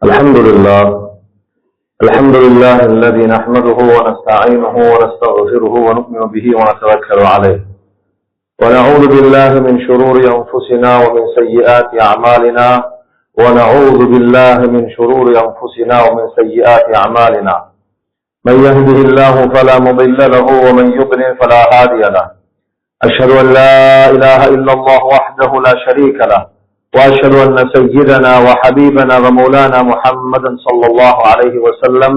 الحمد لله الذي نحمده ونستعينه ونستغفره ونؤمن به ونتوكل عليه ونعوذ بالله من شرور أنفسنا ومن سيئات أعمالنا من يهده الله فلا مضل له ومن يضلل فلا هادي له. أشهد أن لا إله إلا الله وحده لا شريك له وأشهد أن سيدنا وحبيبنا ومولانا محمدا صلى الله عليه وسلم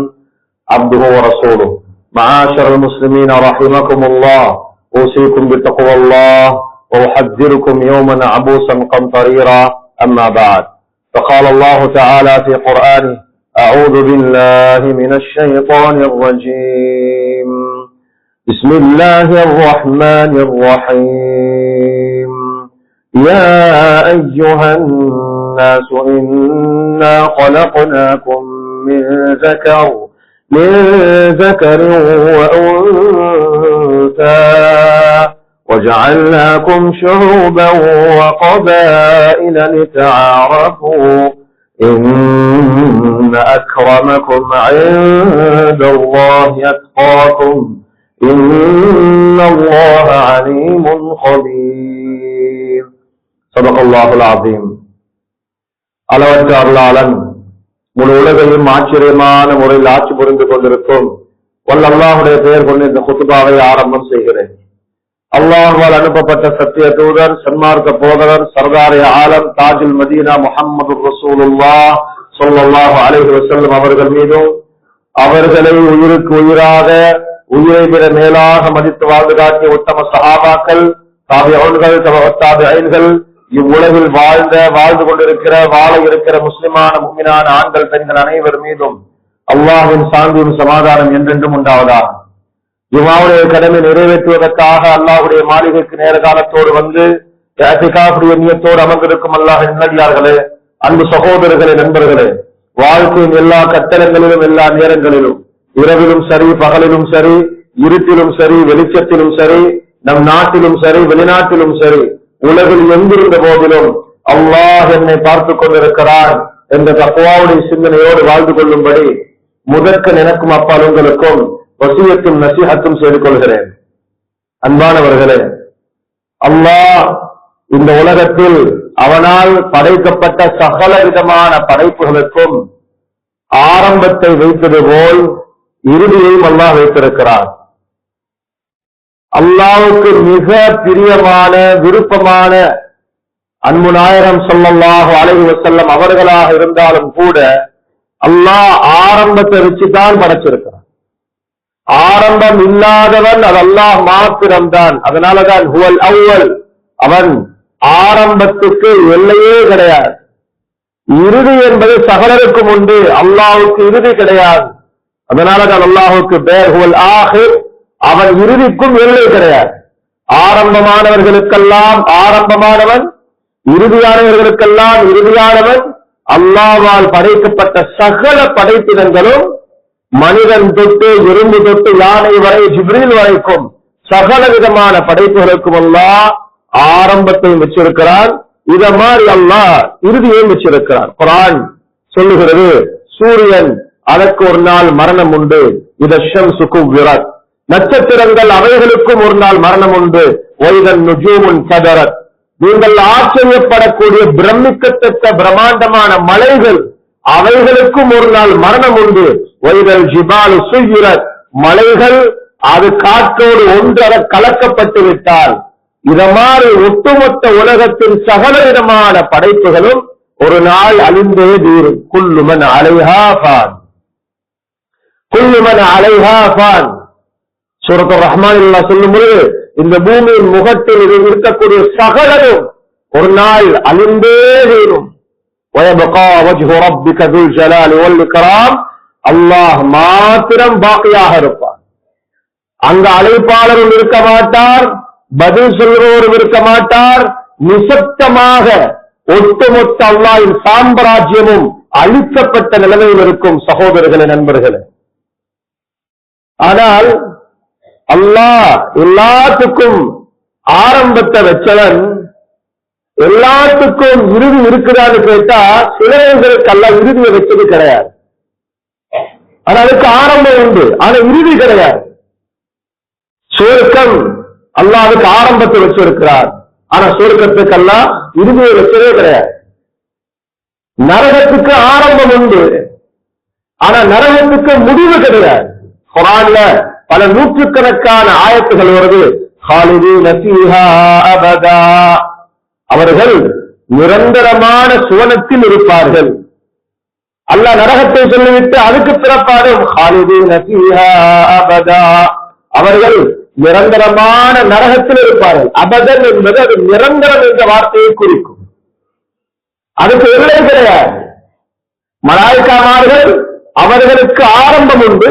عبده ورسوله. معاشر المسلمين رحمكم الله، أوصيكم بتقوى الله وأحذركم يوما عبوسا قمطريرا. أما بعد، فقال الله تعالى في قرآنه: أعوذ بالله من الشيطان الرجيم، بسم الله الرحمن الرحيم. يا أيها الناس إنا خلقناكم من ذكر وأنثى وجعلناكم شعوبا وقبائل لتعارفوا إن أكرمكم عند الله أتقاكم إن الله عليم خبير. صدق الله العظيم. அளவற்ற அருளாளன் முழு உலகையும் ஆச்சரியமான முறையில் ஆட்சி புரிந்து கொண்டிருக்கும் வல்ல அல்லாஹுடைய பெயர் கொண்டு இந்த குத்துபாவை ஆரம்பம் செய்கிறேன். அல்லாஹ்வால் அனுப்பப்பட்ட சத்திய தூதர், சன்மார்க்க போதகர், சர்தாரே ஆலம், தாஜுல் மதீனா முஹம்மது ரசூலுல்லாஹ் ஸல்லல்லாஹு அலைஹி வஸல்லம் அவர்கள் மீதும், அவர்களை உயிருக்கு உயிராக உயிரை விட மேலாக மதித்து வாழ்ந்து காட்டிய உத்தம சஹாபாக்கள், தாபிஊன்கள், தபஅத்தாபிஈன்கள், இவ்வுலகில் வாழ்ந்து கொண்டிருக்கிற வாழ இருக்கிற முஸ்லிமான முஃமினான ஆண்கள் பெண்கள் அனைவர் மீதும் அல்லாஹ்வின் சாந்தியும் சமாதானம் என்றென்றும் உண்டாவதாக. ஜும்ஆவுடைய கடமை நிறைவேற்றுவதற்காக அல்லாஹ்வுடைய மாளிகைக்கு நேர காலத்தோடு வந்து இஅ்திகாஃபுடைய நியத்தோடு அமர்ந்திருக்கும் அல்லாஹ்வின் நல்லடியார்களே, அன்பு சகோதரர்களே, நண்பர்களே, வாழ்க்கையின் எல்லா கட்டணங்களிலும் எல்லா நேரங்களிலும், இரவிலும் சரி பகலிலும் சரி, இருட்டிலும் சரி வெளிச்சத்திலும் சரி, நம் நாட்டிலும் சரி வெளிநாட்டிலும் சரி, உலகில் எங்கிருந்த போதிலும் அல்லாஹ் என்னை பார்த்துக் கொண்டிருக்கிறான் என்ற தக்வாவுடைய சிந்தனையோடு வாழ்ந்து கொள்ளும்படி முதற்க எனக்கும் அப்பால் உங்களுக்கும் வசியத்தும் நசீஹத்தும் செய்து கொள்கிறேன். அன்பானவர்களே, அல்லாஹ் இந்த உலகத்தில் அவனால் படைக்கப்பட்ட சகல விதமான படைப்புகளுக்கும் ஆரம்பத்தை வைத்தது போல் இறுதியையும் அல்லாஹ் வைத்திருக்கிறார். அல்லாஹ்வுக்கு மிக பிரியமான விருப்பமான அன்பு நாயகம் ஸல்லல்லாஹு அலைஹி வஸல்லம் அவர்களாக இருந்தாலும் கூட அல்லாஹ் ஆரம்பத்தை வச்சுதான் படைச்சிருக்கிறார். ஆரம்பம் இல்லாதவன் அது அல்லாஹ் மாத்திரம்தான். அதனாலதான் ஹுவல் அவ்வல், அவன் ஆரம்பத்துக்கு எல்லையே கிடையாது. இறுதி என்பது சகலருக்கும் உண்டு, அல்லாஹ்வுக்கு இறுதி கிடையாது. அதனாலதான் அல்லாஹ்வுக்கு பேர் ஹுவல் ஆஹிர், அவன் இறுதிக்கும் எல்லை கிடையாது. ஆரம்பமானவர்களுக்கெல்லாம் ஆரம்பமானவன், இறுதியானவர்களுக்கெல்லாம் இறுதியானவன். அல்லாஹ்வால் படைக்கப்பட்ட சகல படைப்பினங்களும் மனிதன் தொட்டு எறும்பு தொட்டு யானை வரை ஜிப்ரீல் வரைக்கும் சகல விதமான படைப்புகளுக்கும் அல்லாஹ் ஆரம்பத்தையும் வச்சிருக்கிறான். இத மாதிரி அல்லாஹ் இறுதியையும் வச்சிருக்கிறான். குர்ஆன் சொல்லுகிறது, சூரியன் அதற்கு ஒரு நாள் மரணம் உண்டு, இதஷம்சு குவ்விரத், நட்சத்திரங்கள் அவைகளுக்கும் ஒரு நாள் மரணம் உண்டு, வைதன் நுஜூமுன் கதரத், நீங்கள் ஆச்சரியப்படக்கூடிய பிரமிக்கத்தக்க பிரம்மாண்டமான மலைகள் அவைகளுக்கும் ஒரு நாள் மரணம் உண்டு, வைதல் ஜிபாலு சுய்யிரத், மலைகள் அது காற்றோடு ஒன்றரை கலக்கப்பட்டு விட்டால். இத மாதிரி ஒட்டுமொத்த உலகத்தின் சகல விதமான படைப்புகளும் ஒரு நாள் அழிந்தே தீரும். குல்லுமன் அலைஹா ஃபான், குல்லுமன் அலைஹா ஃபான். சூரத்துர் ரஹ்மானில் சொல்லும் பொழுது இந்த பூமியின் முகத்தில் இருக்கக்கூடிய சகலரும் ஒரு நாள் அழிந்தே தீரும். வயபகா வஜ்ஹு ரப்பிக துல் ஜலாலி வல் இக்ராம், அல்லாஹ் மாத்திரம் பாக்கியாக இருப்பார். அங்க அழைப்பாளரும் இருக்க மாட்டார், பதில் சொல்றவரும் இருக்க மாட்டார். நிசப்தமாக ஒட்டுமொத்த அல்லாஹ்வின் சாம்ராஜ்யமும் அழிக்கப்பட்ட நிலைமையில் இருக்கும். சகோதரர்களே, நண்பர்களே, ஆனால் அல்லாஹ் எல்லாத்துக்கும் ஆரம்பத்தை வச்சவன் எல்லாத்துக்கும் இறுதி இருக்குதான்னு கேட்டா சிலர்களுக்கு எல்லாம் இறுதியை வச்சது கிடையாது. ஆனா அதுக்கு ஆரம்பம் உண்டு, ஆனா இறுதி கிடையாது. சுவர்க்கம் அல்லாஹ்வுக்கு ஆரம்பத்தை வச்சிருக்கிறார், ஆனா சுவர்க்கத்துக்கு அல்லாஹ் இறுதியை வச்சதே கிடையாது. நரகத்துக்கு ஆரம்பம் உண்டு, ஆனா நரகத்துக்கு முடிவு கிடையாது. குர்ஆன்ல பல நூற்றுக்கணக்கான ஆயத்துகள் வருது, خالدين فيها أبدا, அவர்கள் நிரந்தரமான சுவனத்தில் இருப்பார்கள். அல்லாஹ் நரகத்தை சொல்லிவிட்டு அதுக்கு பிறப்பாடும் خالدين فيها أبدا, அவர்கள் நிரந்தரமான நரகத்தில் இருப்பார்கள். அபதன் என்பது அது நிரந்தரம் என்ற வார்த்தையை குறிக்கும், அதுக்கு எல்லை கிடையாது. மலாயிக்காமார்கள் அவர்களுக்கு ஆரம்பம் உண்டு,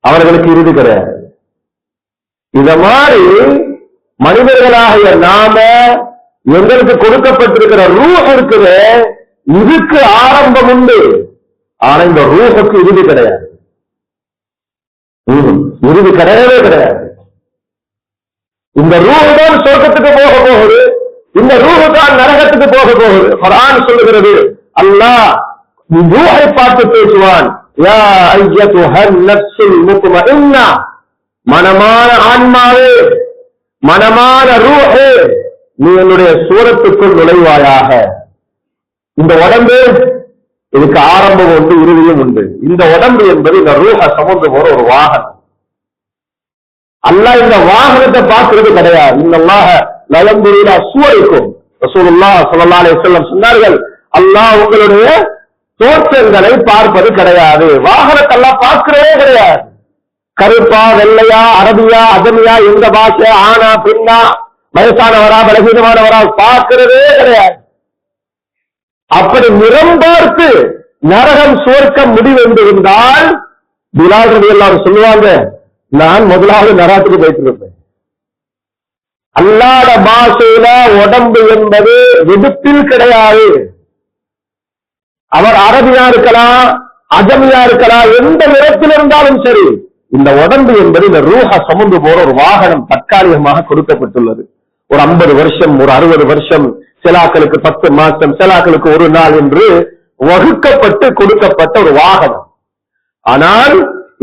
அவர்களுக்கு இறுதி கிடையாது. இத மாதிரி மனிதர்களாகிய நாம எங்களுக்கு கொடுக்கப்பட்டிருக்கிற ரூஹ் இருக்குது, இதுக்கு ஆரம்பம் உண்டு, ஆனா இந்த ரூஹுக்கு இறுதி கிடையாது. இறுதி கிடையவே கிடையாது. இந்த ரூஹ் தான் சொர்க்கத்துக்கு போக போகுது, இந்த ரூஹ் தான் நரகத்துக்கு போக போகுது. குர்ஆன் சொல்லுகிறது, அல்லாஹ் ரூஹை பார்த்து பேசுவான், யா அய்யதுஹன் நஃப்ஸுல் முத்மஇன்னா, மனமான ஆன்மாவே, மனமான ரூஹே, நீ என்னுடைய சூரத்துக்குள் நுழைவாயாக. இந்த உடம்பு இதுக்கு ஆரம்பம் உண்டு, இறுதியும் உண்டு. இந்த உடம்பு என்பது இந்த ரூஹ சுமந்து போற ஒரு வாகனம். அல்லாஹ் இந்த வாகனத்தை பார்க்கிறது கிடையாது. இன்னல்லாஹ லயன்துரு சுவரிக்கும், ரசூலுல்லாஹ் ஸல்லல்லாஹு அலைஹி வஸல்லம் சொன்னார்கள், அல்லாஹ் உங்களுடைய தோற்றங்களை பார்ப்பது கிடையாது. வாகனத்தை அல்லாஹ் பார்க்கிறதே கிடையாது. கருப்பா, வெள்ளையா, அரபியா, அஜமியா, எந்த பாஷை, ஆனா பெண்ணா, வயசானவரா, பலகீனமானவரா, பார்க்கிறதே கிடையாது. அப்படி நிறம் பார்த்து நரகம் சுவர்க்கம் முடிவு என்றிருந்தால் பிலால் ரலியல்லாஹு சொல்லுவாங்க, நான் முதலாவது நரகத்துக்கு போயிட்டு இருப்பேன். அல்லாஹ்வுடைய பாஷையில உடம்பு என்பது வெடுப்பில் கிடையாது. அவர் அரபியா இருக்கலாம், அஜமியா இருக்கலாம், எந்த நிறத்தில் இருந்தாலும் சரி, இந்த உடம்பு என்பது இந்த ரூஹ சுமந்து போற ஒரு வாகனம் தற்காலிகமாக கொடுக்கப்பட்டுள்ளது. ஒரு 50 வருஷம், ஒரு 60 வருஷம், சிலாக்களுக்கு 10 மாசம், சிலாக்களுக்கு ஒரு நாள் என்று வகுக்கப்பட்டு கொடுக்கப்பட்ட ஒரு வாகனம். ஆனால்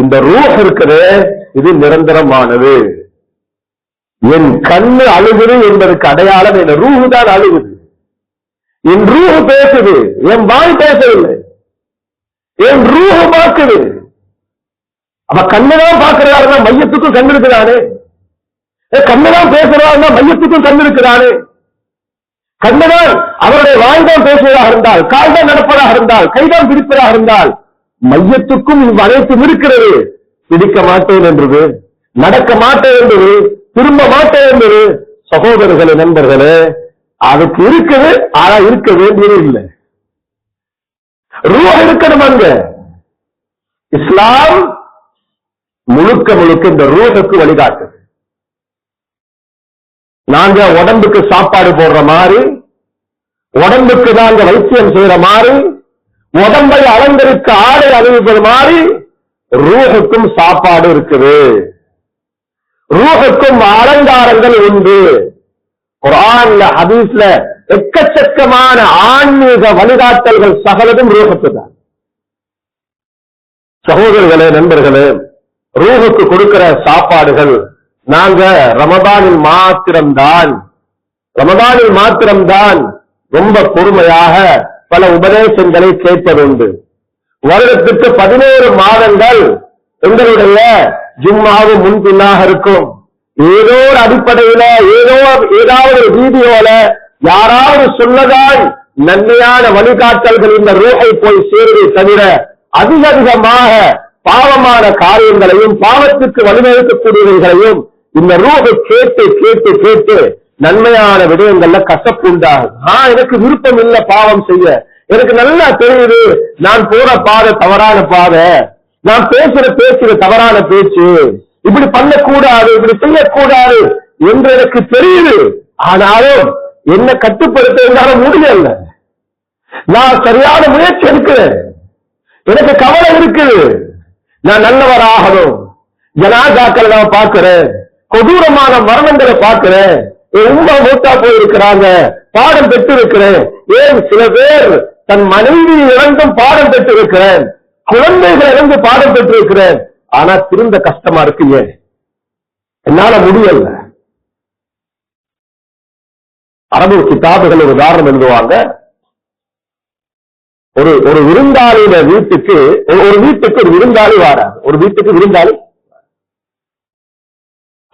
இந்த ரூஹ் இருக்குது, இது நிரந்தரமானது. என் கண்ணு அழுகுது என்பதற்கு அடையாளம் என் ரூஹ் தான் அழுகுது. என் ரூஹ் பேசுது, என் வாய் பேசவில்லை, என் ரூஹ் பார்க்குது. அப்ப கண்ணுதான் பார்க்கிறாருன்னா மையத்துக்கும் கண் இருக்கிறானே, கண்ணுதான் பேசுறாருன்னா மையத்துக்கும் கண் இருக்கிறானே. கண்ணுதான் அவருடைய வாய்தான் பேசுவதாக இருந்தால், கால்தான் நடப்பதாக இருந்தால், கைதான் பிடிப்பதாக இருந்தால், மையத்துக்கும் அனைத்தும் இருக்கிறது. பிடிக்க மாட்டேன் என்றது, நடக்க மாட்டேன் என்றது, திரும்ப மாட்டேன் என்றது. சகோதரர்களே, நண்பர்களே, அதுக்கு இருக்குது, ஆனா இருக்க வேண்டியது இல்லை. ரூஹ் இருக்கணும் அங்க. இஸ்லாம் முழுக்க முழுக்க இந்த ரூஹுக்கு வழிகாட்டுது. நாங்க உடம்புக்கு சாப்பாடு போடுற மாதிரி, உடம்புக்கு நாங்க வைத்தியம் செய்யற மாதிரி, உடம்பை அலங்கரிக்க ஆடை அணிவிப்பது மாதிரி ரூஹுக்கும் சாப்பாடு இருக்குது, ரூஹுக்கும் அலங்காரங்கள் உண்டு. குர்ஆன்ல, ஹதீஸ்ல எக்கச்சக்கமான ஆன்மீக வழிகாட்டல்கள் சகலதும் ரூஹுக்கு தான். சகோதரர்களே, நண்பர்களே, ரூஹுக்கு கொடுக்கிற சாப்பாடுகள் நாங்க ரமதானில் மாத்திரம்தான் ரொம்ப பொறுமையாக பல உபதேசங்களை கேட்பதுண்டு. வருடத்துக்கு 11 மாதங்கள் எங்களுடைய ஜும்மாவும் முன்பின்னாக இருக்கும். ஏதோ ஒரு அடிப்படையில, ஏதாவது ஒரு வீடியோல யாராவது சொல்லதான் நன்மையான வழிகாட்டல்கள் இந்த ரூஹை போய் சேருவதை தவிர அதிகமாக பாவமான காரியங்களையும் பாவத்துக்கு வழிவகுக்கக்கூடியவர்களையும் இந்த ரூஹை கேட்டு கேட்டு கேட்டு நன்மையான விடயங்கள்ல கசப்பு உண்டாகும். எனக்கு விருப்பம் இல்ல பாவம் செய்ய, எனக்கு நல்லா தெரியுது நான் போற பாதை தவறான பாதை, நான் பேசுற பேச்சு தவறான பேச்சு, இப்படி பண்ணக்கூடாது, இப்படி செய்யக்கூடாது என்று எனக்கு தெரியுது. ஆனாலும் என்ன கட்டுப்படுத்த என்னால முடியல. நான் சரியான முயற்சி எடுக்கிறேன், எனக்கு கவலை இருக்குது, நான் நல்லவராகணும், ஜனாசாக்களை நான் பார்க்கிறேன், கொடூரமான மரணங்களை பார்க்கிறேன், உமா மூத்தா போயிருக்கிறாங்க, பாடம் பெற்று இருக்கிறேன். ஏன் சில பேர் தன் மனைவி இழந்தும் பாடம் பெற்று இருக்கிறேன், குழந்தைகள் இழந்து பாடம் பெற்று இருக்கிறேன், ஆனா திருந்த கஷ்டமா இருக்கு, ஏன் என்னால முடியல. அரபு கிதாபுகள் ஒரு உதாரணம் எழுதுவாங்க. ஒரு விருந்தாளியோட வீட்டுக்கு ஒரு விருந்தாளி வாரார். ஒரு வீட்டுக்கு விருந்தாளி,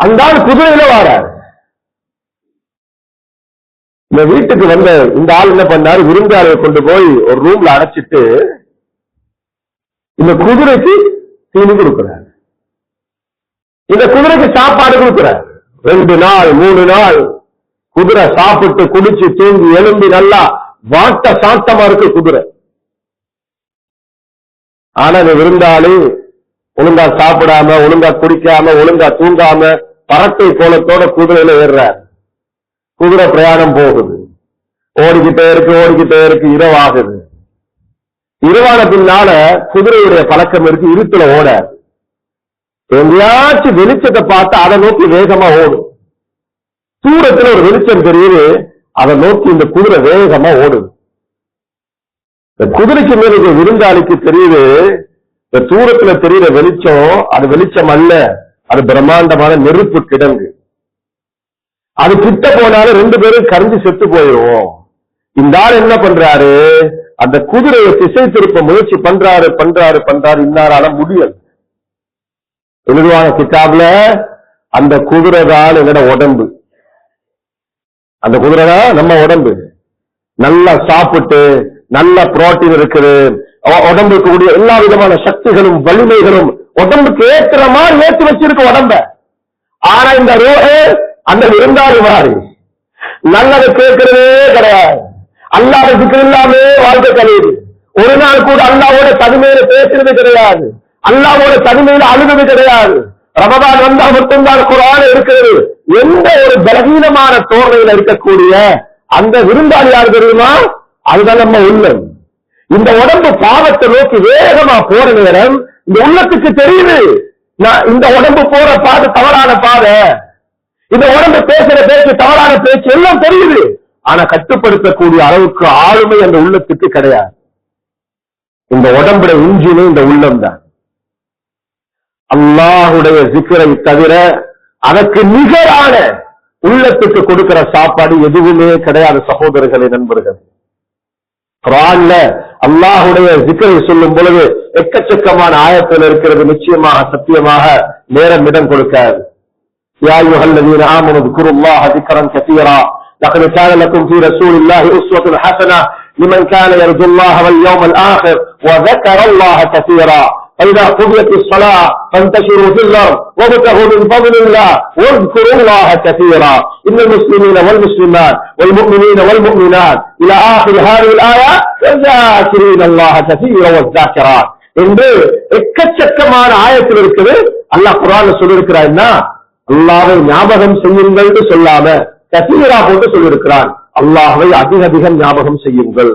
அந்த ஆள் குதிரையில வாரார். இந்த வீட்டுக்கு வந்த இந்த ஆள் என்ன பண்ணாரு, விருந்தாளியை கொண்டு போய் ஒரு ரூம்ல அடைச்சிட்டு இந்த குதிரைக்கு தீனி கொடுக்கிறார், இந்த குதிரைக்கு சாப்பாடு கொடுக்கிறார். 2 நாள் 3 நாள் குதிரை சாப்பிட்டு குடிச்சு தூங்கி எழும்பி நல்லா வாட்ட சாட்டமா இருக்கு குதிரை. ஆனா இந்த விருந்தாளி ஒழுங்கா சாப்பிடாம, ஒழுங்கா குடிக்காம, ஒழுங்கா தூங்காம பறட்டை கோலத்தோட குதிரையில ஏறுறார். குதிரை பிரயாணம் போகுது, ஓடிக்கிட்டே இருக்கு, இரவாகுது. இரவான பின்னால குதிரையுடைய பழக்கம் இருக்கு, இருட்டுல ஓட. எங்கேயாச்சும் வெளிச்சத்தை பார்த்து அதை நோக்கி வேகமா ஓடும். தூரத்துல ஒரு வெளிச்சம் தெரியுது, அதை நோக்கி இந்த குதிரை வேகமா ஓடுது. இந்த குதிரைக்கு மேல விருந்தாளிக்கு தெரியுது, இந்த தூரத்துல தெரியுற வெளிச்சம் அது வெளிச்சம் அல்ல, அது பிரம்மாண்டமான நெருப்பு கிடங்கு. அது கிட்ட போனாலும் 2 பேரும் கரைஞ்சு செத்து போயிடுவோம். இந்த ஆள் என்ன பண்றாரு, அந்த குதிரையை திசை திருப்ப முயற்சி பண்றாரு. இன்னாரால முடியல. எழுதுவான கிதாப்ல அந்த குதிரை தான் எங்கட உடம்பு, அந்த குதிரை தான் நம்ம உடம்பு. நல்லா சாப்பிட்டு நல்ல புரோட்டீன் இருக்குது, உடம்புக்கு கூடிய எல்லா விதமான சக்திகளும் வலிமைகளும் உடம்புக்கு ஏற்றுற மாதிரி ஏற்றி வச்சிருக்க உடம்ப. ஆனா இந்த ரோஹே அந்த விருந்தாளி மாதிரி நல்லது கேட்கிறதே கிடையாது. அல்லாஹ் திக்ர் இல்லாமே வாழ்க்கை கழியுது. ஒரு நாள் கூட அல்லாஹ்வோட தனிமையில பேசுறது கிடையாது, அல்லாஹ்வோட தனிமையில அழுவது கிடையாது. ரமதான் வந்தா மட்டும்தான் குர்ஆன் இருக்கிறது. எந்த ஒரு பலகீனமான தோரணையில இருக்கக்கூடிய அந்த விருந்தாளி யார் தெரியுமா, அதுதான் நம்ம உள்ளம். இந்த உடம்பு பாவத்தை நோக்கி வேகமா போற நேரம் இந்த உள்ளத்துக்கு தெரியுது, இந்த உடம்பு போற பாதை தவறான பாதை, இந்த உடம்பு பேசுற பேச்சு தவறான பேச்சு எல்லாம் தெரியுது. ஆனா கட்டுப்படுத்தக்கூடிய அளவுக்கு ஆளுமை அந்த உள்ளத்துக்கு கிடையாது. இந்த உடம்புடைய இன்ஜினே இந்த உள்ளம் தான். அல்லாஹுடைய ஜிக்ரை தவிர அதற்கு நிகரான உள்ளத்துக்கு கொடுக்கிற சாப்பாடு எதுவுமே கிடையாது. சகோதரர்களே, நண்பர்கள், குர்ஆன்ல அல்லாஹுடைய ஜிக்ரை சொல்லும் பொழுது எக்கச்சக்கமான ஆயத்தில் இருக்கிறது. நிச்சயமாக சத்தியமாக நேரம் இடம் கொடுக்காது. யா அய்யுஹல்லதீன ஆமனு ذ்குருல்லாஹ ذிக்ரன் கஸீரா லகத் கான லகும் ஃபீ ரசூலில்லாஹி உஸ்வத்துன் ஹஸனா லிமன் கான யர்ஜுல்லாஹ வல் யௌமல் ஆகிர் வ ذكرல்லாஹ கஸீரா فإذا قضيت الصلاة فانتشروا في الأرض وابتغوا من فضل الله واذكروا الله كثيرا إن المسلمين والمسلمات والمؤمنين والمؤمنات إلى آخر هذه الآية والذاكرين الله كثيرا والذاكرات. என்று எக்கச்சக்கமான ஆயத்தில் இருக்குது. அல்லாஹ் குர்ஆன்ல சொல்லியிருக்கிறான்னா அல்லாஹ்வை ஞாபகம் செய்யுங்கள் சொல்லாம கசீரா போட்டு சொல்லியிருக்கிறான். அல்லாஹ்வை அதிக அதிகம் ஞாபகம் செய்யுங்கள்.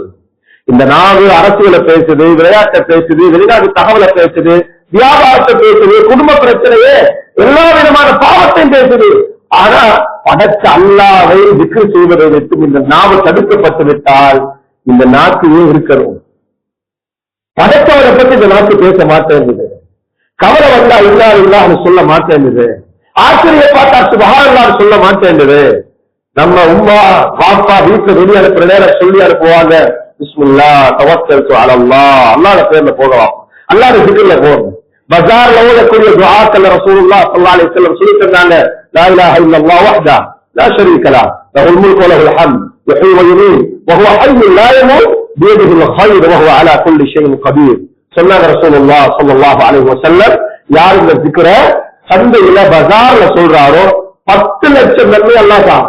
இந்த நாடு அரசியலை பேசுது, விளையாட்டை பேசுது, வெளிநாட்டு தகவலை பேசுது, வியாபாரத்தை பேசுது, குடும்ப பிரச்சனையே, எல்லா விதமான பாவத்தையும் பேசுது. ஆனா படைச்ச அல்லாஹ்வை திக்ர் செய்வதை விட்டு இந்த நாவு தடுக்கப்பட்டு விட்டால் இந்த நாக்கு ஏன் இருக்கணும்? படைத்தவரை பற்றி இந்த நாக்கு பேச மாட்டேங்குது. கவலை வந்தா இல்லான்னு சொல்ல மாட்டேங்குது. ஆச்சரிய பார்த்தா சுபஹானல்லாஹ் சொல்ல மாட்டேங்குது. நம்ம உம்மா பாப்பா வீட்டுல வெளியே அனுப்புற நேரம் சொல்லி அனுப்புவாங்க, பிஸ்மில்லாஹ் தவக்கல்து அலல்லாஹ், அல்லாஹ்வுடைய பேர்ல போகலாம், அல்லாஹ்வுடைய திக்ர்ல போகணும். பஜார்ல ஓதக்கூடிய துஆக்கள் ரசூலுல்லாஹ் ஸல்லல்லாஹு அலைஹி வஸல்லம் சொல்லி தந்தாங்க. லா இலாஹ இல்லல்லாஹ் வஹ்தஹு லா ஷரீக லஹு லஹுல் முல்கு வ லஹுல் ஹம்து யுஹ்யி வ யுமீத் வ ஹுவ ஹய்யுன் லா யமூத் பியதிஹில் ഖൈர் வ ஹுவ அலா குல்லி ஷைஇன் கதீர். சொன்னாங்க ரசூலுல்லாஹ் ஸல்லல்லாஹு அலைஹி வஸல்லம், யார் இந்த திக்ரை சந்தையில பஜார்ல சொல்றாரோ 10 லட்சம் நன்மை அல்லாஹ் தான்.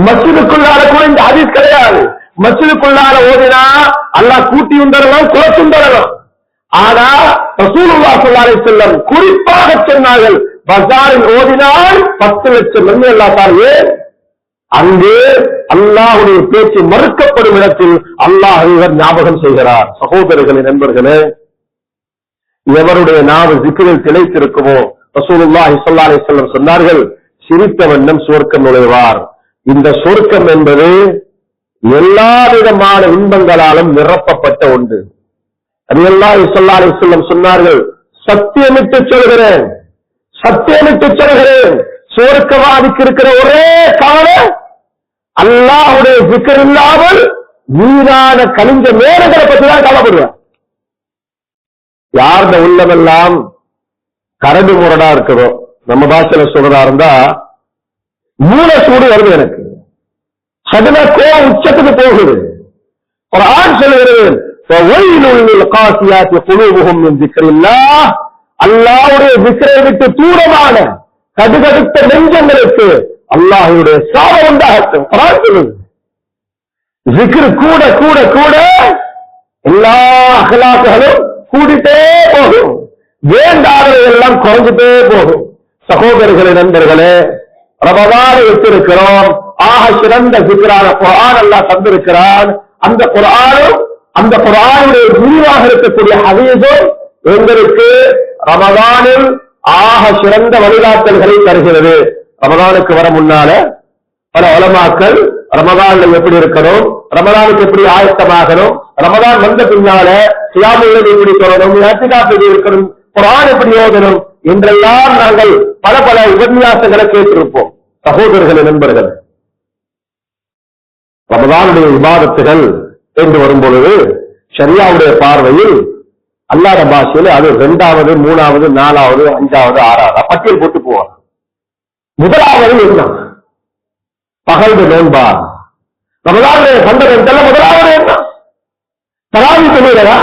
மஸ்ஜிதுக்குள்ளார கூட இந்த ஹதீஸ் கிடையாது. மஸ்ஜிதுக்குள்ளார ஓதினா அல்லாஹ் கூட்டியும் தரலாம், குறைச்சும் தரலாம். ஆனா ரசூலுல்லாஹ் ஸல்லல்லாஹு அலைஹி வஸல்லம் குறிப்பாக சொன்னார்கள், பஜாரில் ஓதினால் 10 லட்சம் நன்மை அல்லாஹ் தாரே. அங்கே அல்லாஹ்வுடைய பேச்சு மறுக்கப்படும் இடத்தில் அல்லாஹ் ஞாபகம் செய்கிறார். சகோதரர்களே, நண்பர்களே, எவருடைய நாவு ஜிக்ரில் திளைத்திருக்குமோ ரசூலுல்லாஹி ஸல்லல்லாஹு அலைஹி வஸல்லம் சொன்னார்கள், சிரித்த வண்ணம் சுவர்க்கம் நுழைவார். இந்த சொர்க்கம் என்பது எல்லா விதமான இன்பங்களாலும் நிரப்பப்பட்ட ஒன்று. நபியல்லாஹு ஸல்லல்லாஹு அலைஹி வஸல்லம் சொன்னார்கள், சத்தியமிட்டு சொல்கிறேன், சத்தியமிட்டு சொல்கிறேன், சுவர்க்கவாதிக்கு இருக்கிற ஒரே கவலை அல்லாஹ்வுடைய zikr இல்லாமல் வீணான கலிஞ்ச நேரங்களை பற்றி தான் கவலைப்படுவார். யாருட உள்ளமெல்லாம் கரடு முரடா இருக்கிறோம், நம்ம பாஷையில சொல்றதா இருந்தா மூல சூடு வருது, எனக்கு சடனா கோவம் உச்சத்துக்கு போகுது. ஒரு ஆண் சொல்லுகிறது, அல்லாஹ்வுடைய zikரை விட்டு தூரமான கடுகடுத்த நெஞ்சங்களுக்கு அல்லாஹ்வுடைய சாபம் உண்டாகட்டும். குர்ஆன் சொல்லுது, zikr கூட கூட கூட எல்லா அகலாக்குகளும் கூடிட்டே போகும், வேண்டாதவை எல்லாம் குறைஞ்சிட்டே போகும். சகோதரர்களே, நண்பர்களே, ரமதானை வைத்திருக்கிறோம், ஆக சிறந்த zikரான குர்ஆன் அல்லாஹ் தந்திருக்கிறான். அந்த குர்ஆனும் அந்த குர்ஆனுடைய விரிவாக இருக்கக்கூடிய ஹதீஸும் எங்களுக்கு ரமதானில் ஆக சிறந்த வழிகாட்டல்களை தருகிறது. ரமதானுக்கு வர முன்னால பல உலமாக்கள் ரமதான்ல எப்படி இருக்கணும், ரமதானுக்கு எப்படி ஆயத்தமாகணும், ரமதான் வந்த பின்னால சியாமுகளை எப்படி சொல்லணும், இஅ்திகாஃப் எப்படி இருக்கணும், குர்ஆன் எப்படி ஓதணும் என்றெல்லாம் நாங்கள் பல பல உபன்யாசங்களை கேட்டிருப்போம். சகோதரர்களே, நண்பர்கள், ரமதானுடைய இபாதத்துகள் என்று வரும்பொழுது ஷரியாவுடைய பார்வையில் அல்லாஹ் பாஷையில் அது 2வது, 3வது, 4வது, 5வது, 6வது பட்டியல் போட்டு போவார். முதலாவது என்ன? பகல் நோன்பா. ரமதானுடைய சந்தர்ப்பத்தில் முதலாவது என்ன? தராவி தொழுகிறதா,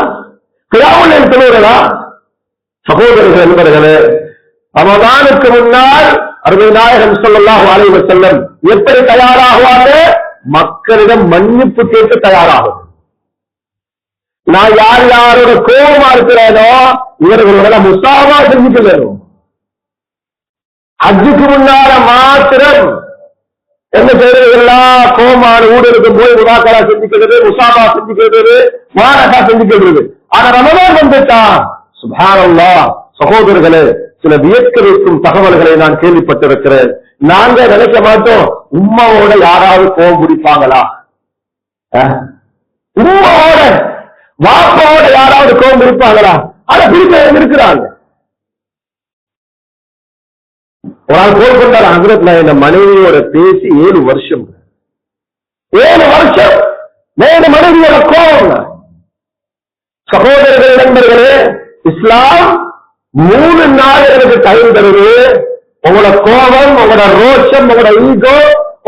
கியாமுல் தொழுகிறதா? சகோதரர்கள், நண்பர்களே, ரமதானுக்கு முன்னால் அருமை நாயகம் ஸல்லல்லாஹு அலைஹி வஸல்லம் எப்படி தயாராகுவாங்க? மக்களிடம் மன்னிப்பு கேட்டு தயாராகும். நான் யார் யாரோட கோபமா இருக்கிறேனோ இவர்களோட முசாவா செஞ்சுக்கணும். ஹஜ்ஜுக்கு முன்னால மாத்திரம் என்ன செய்யறது? எல்லா கோபமான ஊழலுக்கு போய் முதாக்கரா செஞ்சுக்கிறது, முசாவா செஞ்சுக்கிறது, மானகா செஞ்சுக்கிறது. ஆனா ரமதான் வந்துட்டா சுப்ஹானல்லாஹ். சகோதரர்களே, சில வியக்க வைக்கும் தகவல்களை நான் கேள்விப்பட்டிருக்கிறேன். நாங்க நினைக்க மாட்டோம், உம்மாவோட யாராவது கோபம் பிடிப்பாங்களா? உம்மாவோட வாப்பாவோட யாராவது கோபம் பிடிப்பாங்களா? ஆனா பிடிக்க இருக்கிறாங்க. ஒரு ஆள் கோல் கொண்டாரு, ஹஜ்ரத் நான் என் மனைவியோட பேசி 7 வருஷம் 7 வருஷம் என் மனைவியோட கோபம். சகோதரர்கள், நண்பர்களே, இஸ்லாம் 3 நாள் எனக்கு டைம் தருது. உங்களோட கோபம், உங்களோட ரோஷம், உங்களோட ஈகோ,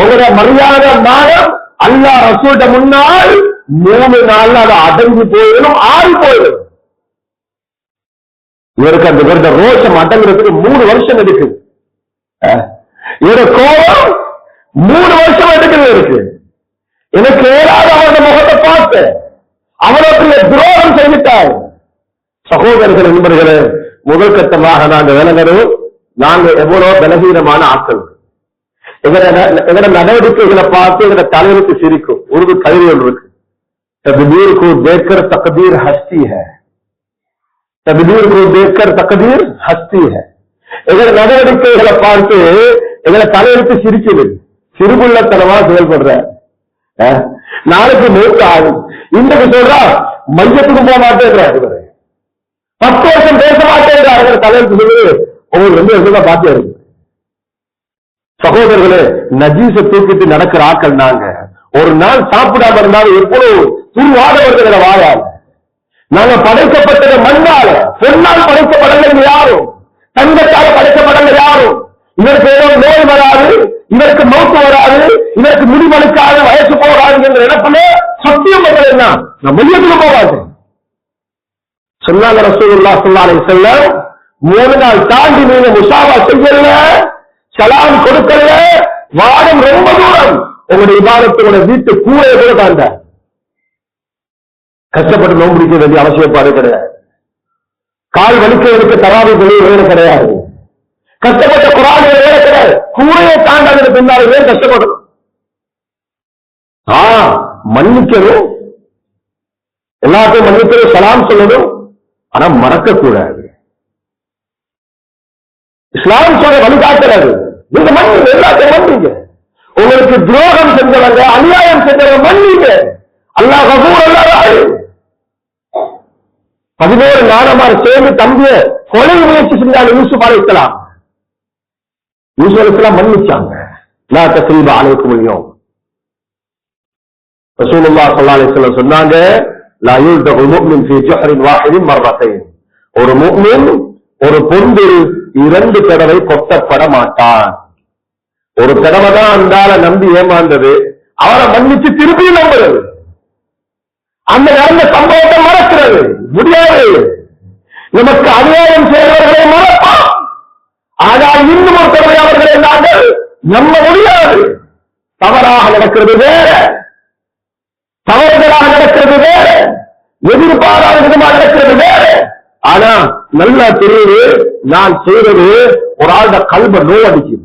உங்களோட மரியாதை மானம் அல்லாஹ் ரசூலுக்கு முன்னால் 3 நாள்ல அதை அடங்கி போயிடும், ஆறி போயிடும். இவருக்கு அந்த வருட ரோஷம் அடங்குறதுக்கு 3 வருஷம் எடுக்குது. இவர கோபம் 3 வருஷம் எடுக்குது இருக்கு. எனக்கு ஏதாவது அவனோட முகத்தை பார்த்து அவனுடைய துரோகம் செய்துட்டார். சகோதரர்கள், நண்பர்களே, முதல் கட்டமாக நாங்கள் விளங்குறோம், நாங்க எவ்வளவு பலகீனமான ஆட்கள். எங்கட நடவடிக்கைகளை பார்த்து எங்கட தலைவருக்கு சிரிக்கும். ஒரு கவிதை ஒன்று இருக்கு, तकदीर को देखकर तकदीर हंसती है, तकदीर को देखकर तकदीर हंसती है. எங்கட நடவடிக்கைகளை பார்த்து எங்கட தலைவருக்கு சிரிக்குது, சிறுபுள்ளத்தனமா செயல்படுற. நாளைக்கு மூத்த ஆகும். இன்றைக்கு சொல்றா மையத்துக்கு போக மாட்டேங்கிறார், 10 வருஷம் பேச மாட்டேங்கிறார் தலைவருக்கு சொல்லுது. உங்களுக்கு எதுதான் பாத்தியா இருக்கு. சகோதரர்களே, நஜீஸை தூக்கிட்டு நடக்கிற ஆக்கள் நாங்க. ஒரு நாள் சாப்பிடாம இருந்தாலும் எவ்வளவு துருவாத வருகிற வாயால். நாங்க படைக்கப்பட்டது மண்ணால, பொன்னால் படைக்கப்படலை யாரும், தங்கத்தால படைக்கப்படலை யாரும். இதற்கு ஏதோ நோய் வராது, இதற்கு மௌத்து வராது, இதற்கு முடிவெடுக்காது, வயசு போகாது என்ற நினைப்புல சத்தியம் பண்றது என்ன? நான் மையத்துக்கு போகாது சொன்னாங்க ரசூலுல்லாஹி ஸல்லல்லாஹு அலைஹி வஸல்லம். 3 நாள் தாண்டி நீங்க முசாவா செய்யல, சலாம் கொடுக்கல, வாடம் ரொம்ப தூரம், உங்களுடைய இபாதத்தோட வீட்டு கூரை கூட தாண்ட. கஷ்டப்பட்டு நோன்பு பிடிக்க வேண்டிய அவசியப்பாடு கிடையாது. கால் வலிக்க தராவி வேலை கிடையாது. கஷ்டப்பட்ட குர்ஆன் வேலை கிடையாது. கூரையை தாண்டாத பின்னாலே ஏன் கஷ்டப்படும்? மன்னிக்கணும், எல்லாத்தையும் மன்னிக்கணும், சலாம் சொல்லணும், ஆனா மறக்க கூடாது. இஸ்லாம் சொல்ற வழிகாட்டுறது நீங்க மன்னிங்க, எல்லாத்தையும் மன்னிங்க. உங்களுக்கு துரோகம் செஞ்சவங்க, அநியாயம் செஞ்சவங்க மன்னிங்க. அல்லாஹ் கஃபூர், அல்லாஹ் ரஹீம். 11 நானமார் சேர்ந்து தம்பிய கொலை முயற்சி செஞ்சாங்க யூசுப் அலைஹிஸ்ஸலாம். யூசுப் அலைஹிஸ்ஸலாம் மன்னிச்சாங்க. லா தஸ்ரீப அலைக்கும் அல்யௌம். ரசூலுல்லாஹ் ஸல்லல்லாஹு அலைஹி வஸல்லம் சொன்னாங்க, லா யுல்தகு முஃமின் ஃபீ ஜுஹ்ரின் வாஹிதின் மர்ரத்தைன். ஒரு முஃமின் ஒரு பொந்தில் 2 தடவை கொட்டப்பட மாட்டான். ஒரு தடவை தான் அந்தால நம்பி ஏமாந்தது, அவரை மன்னிச்சு திருப்பி நம்புறது, அந்த நடந்த சம்பவத்தை மறக்கிறது முடியாது. நமக்கு அநியாயம் செய்தவர்களை மறப்பான், ஆனால் இன்னும் ஒரு தடவை அவர்களை நாங்கள் நம்ப முடியாது. தவறாக நடக்கிறது வேற, தவறுதலாக நடக்கிறது வேற, எதிர்பாராத விதமாக நடக்கிறது வேற. ஆனா நல்லா தெரியுது, நான் செய்வது ஒரு ஆளுட கல்வ நோவடிக்குது.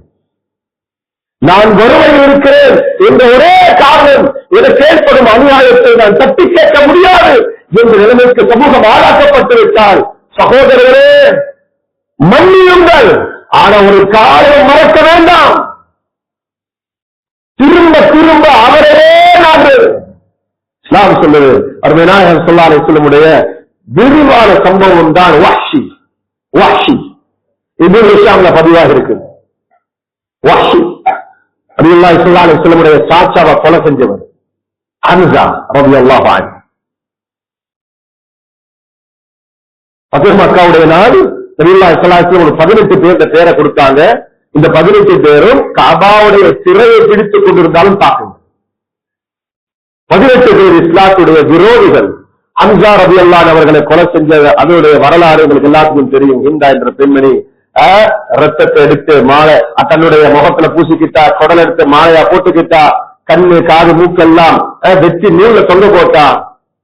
நான் வறுமையில் இருக்கிறேன் என்ற ஒரே காரணம் எனக்கு ஏற்படும் அநியாயத்தை நான் தட்டி கேட்க முடியாது என்ற நிலைமைக்கு சமூகம் ஆளாக்கப்பட்டிருக்கால், சகோதரர்களே மன்னியுங்கள். ஆனா ஒரு காரணம் மறக்க வேண்டாம், திரும்ப திரும்ப அவரே நாங்கள் இஸ்லாம் சொல்லுது. அருமை நாயகம் ஸல்லல்லாஹு அலைஹி வஸல்லம் விரிவான சம்பவம் தான் வஹ்ஷி. வஹ்ஷி இப்னு ஹிஷாம்ல பதிவாக இருக்கு. வஹ்ஷி ரலியல்லாஹு ஸல்லல்லாஹு அலைஹி வஸல்லம் சாச்சாவை கொலை செஞ்சவர் ஹம்ஸா ரலியல்லாஹு அன்ஹு. ஃபத்ஹ் மக்காவுடைய நாள் ரலியல்லாஹு ஸல்லல்லாஹு அலைஹி வஸல்லம் 18 பேர் இந்த பேரை கொடுத்தாங்க. இந்த 18 பேரும் கஅபாவுடைய சிறையை பிடித்துக் கொண்டிருந்தாலும் தாக்குங்க. 18 பேர் இஸ்லாத்துடைய விரோதிகள். ஹம்ஸா ரலியல்லாஹு அன்ஹு அவர்களை கொலை செஞ்ச அதனுடைய வரலாறு உங்களுக்கு எல்லாத்துக்கும் தெரியும். ஹிந்தா என்ற பெண்மணி ரத்தத்தை எடுத்து மாலை தன்னுடைய முகத்துல பூசிக்கிட்டா, குடல் எடுத்து மாலையா போட்டுக்கிட்டா, கண்ணு காது மூக்கெல்லாம் வெட்டி நூல்ல தொங்க போட்டா.